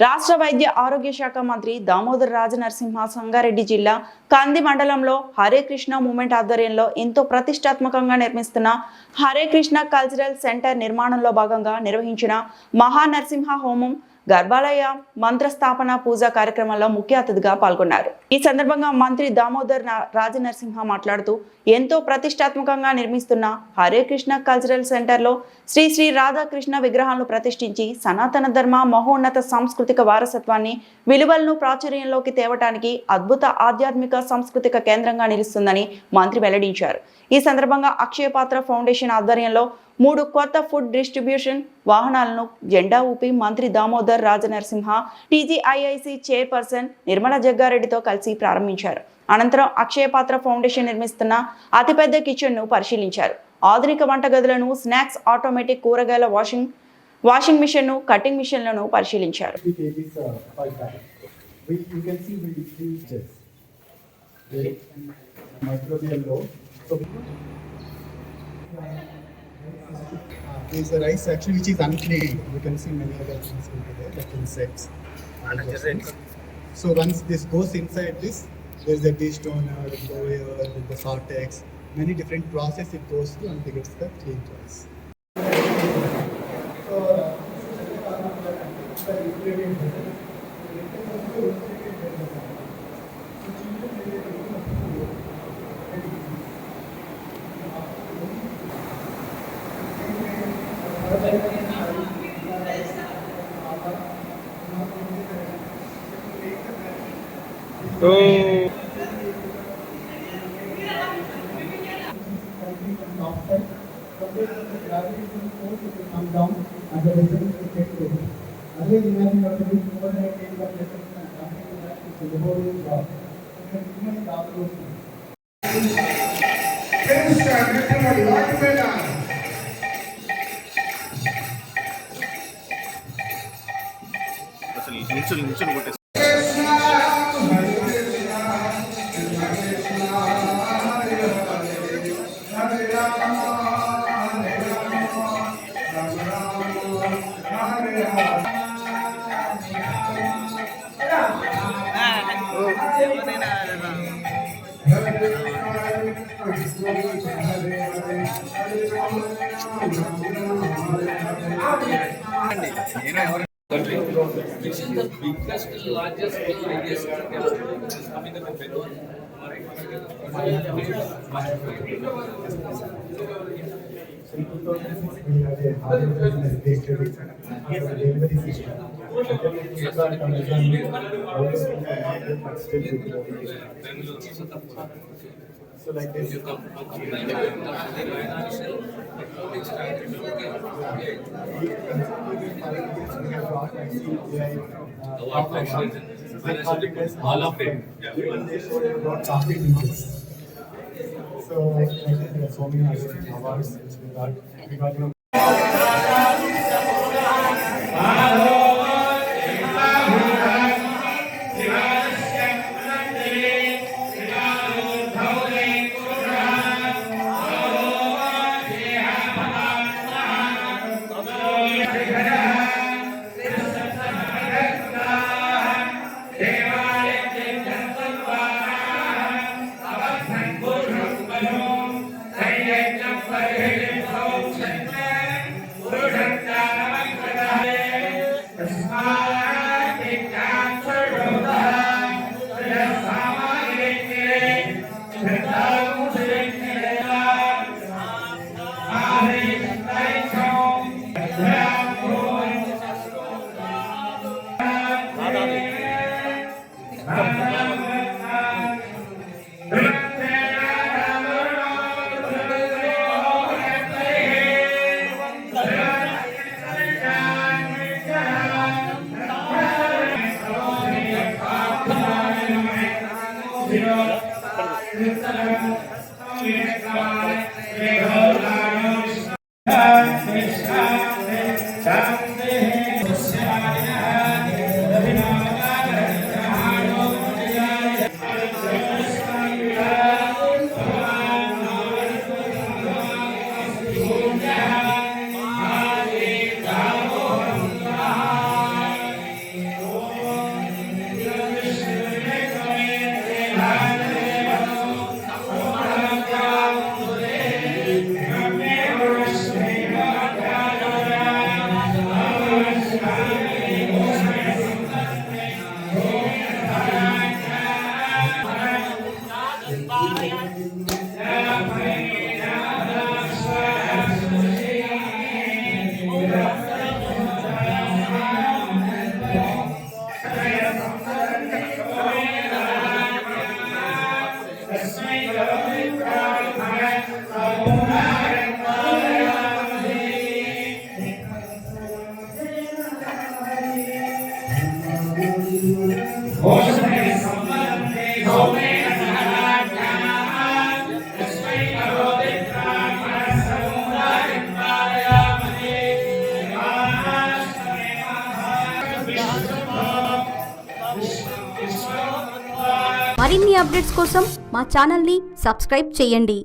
రాష్ట్ర వైద్య ఆరోగ్య శాఖ మంత్రి దామోదర్ రాజనరసింహ సంగారెడ్డి జిల్లా కంది మండలంలో హరే కృష్ణ మూవ్మెంట్ ఆధ్వర్యంలో ఎంతో ప్రతిష్టాత్మకంగా నిర్మిస్తున్న హరే కృష్ణ కల్చరల్ సెంటర్ నిర్మాణంలో భాగంగా నిర్వహించిన మహానరసింహ హోమం గర్భాలయ మంత్రస్థాపన పూజా కార్యక్రమంలో ముఖ్య అతిథిగా పాల్గొన్నారు. ఈ సందర్భంగా మంత్రి దామోదర్ రాజనరసింహ మాట్లాడుతూ ఎంతో ప్రతిష్టాత్మకంగా నిర్మిస్తున్న హరే కృష్ణ కల్చరల్ సెంటర్లో శ్రీ శ్రీ రాధాకృష్ణ విగ్రహాలను ప్రతిష్ఠించి సనాతన ధర్మ మహోన్నత సాంస్కృతిక వారసత్వాన్ని విలువలను ప్రాచుర్యంలోకి తేవటానికి అద్భుత ఆధ్యాత్మిక సాంస్కృతిక కేంద్రంగా నిలుస్తుందని మంత్రి వెల్లడించారు. ఈ సందర్భంగా అక్షయపాత్ర ఫౌండేషన్ ఆధ్వర్యంలో 3 కొత్త ఫుడ్ డిస్ట్రిబ్యూషన్ వాహనాలను జెండా ఊపి మంత్రి దామోదర్ రాజనరసింహ టీజీఐఐసి చైర్పర్సన్ నిర్మలా జగ్గారెడ్డితో కలిసి ప్రారంభించారు. అనంతరం అక్షయపాత్ర ఫౌండేషన్ నిర్మిస్తున్న అతిపెద్ద కిచెన్ను పరిశీలించారు. ఆధునిక వంటగదులను, స్నాక్స్, ఆటోమేటిక్ కూరగాయల వాషింగ్ మిషన్ను, కటింగ్ మిషన్లను పరిశీలించారు. There's a rice actually which is unclean. You can see many other things over there, like insects. So once this goes inside this, there's a dish toner, the blower, the Sortex, many different process it goes through until it gets the clean rice. Come down and the result will take place. Again, imagine you have to do more than 10 of lessons and something like that is the whole job. You can even start those things. Which is the biggest, largest, highest temple which is coming up in Bangalore. In 2006, we had a hardware business based on delivery system. But still we so like this. You come all of it. So I think there are so many awards which we got మరిన్ని updates కోసం మా ఛానల్ని subscribe చేయండి.